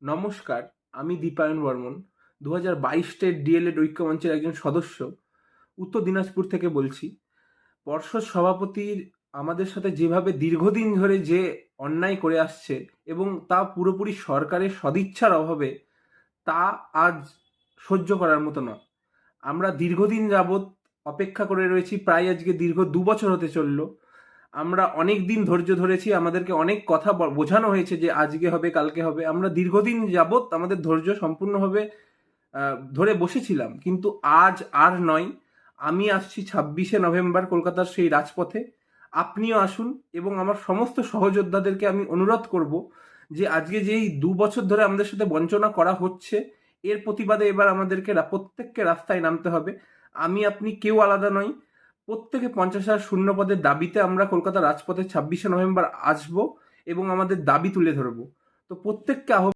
নমস্কার, আমি Dipayan Barman 2022 state D.El.Ed ঐক্যমঞ্চের একজন সদস্য উত্তর দিনাজপুর থেকে বলছি। পর্ষদ সভাপতির আমাদের সাথে যেভাবে দীর্ঘদিন ধরে যে অন্যায় করে আসছে এবং তা পুরোপুরি সরকারের সদিচ্ছার অভাবে, তা আজ সহ্য করার মতো নয়। আমরা দীর্ঘদিন যাবৎ অপেক্ষা করে রয়েছি, প্রায় আজকে দীর্ঘ 2 বছর হতে চলল। আমরা অনেক দিন ধৈর্য ধরেছি, আমাদেরকে অনেক কথা বোঝানো হয়েছে যে আজকে হবে কালকে হবে। আমরা দীর্ঘদিন যাবৎ আমাদের ধৈর্য সম্পূর্ণভাবে ধরে বসেছিলাম, কিন্তু আজ আর নয়। আমি আসছি 26শে নভেম্বর কলকাতার সেই রাজপথে। আপনিও আসুন এবং আমার সমস্ত সহযোদ্ধাদেরকে আমি অনুরোধ করব যে আজকে যেই 2 বছর ধরে আমাদের সাথে বঞ্চনা করা হচ্ছে, এর প্রতিবাদে এবার আমাদেরকে প্রত্যেককে রাস্তায় নামতে হবে। আমি আপনি কেউ আলাদা নই। প্রত্যেকে 50,000 শূন্য পদের দাবিতে আমরা কলকাতা রাজপথে 26শে নভেম্বর আসবো এবং আমাদের দাবি তুলে ধরবো। তো প্রত্যেককে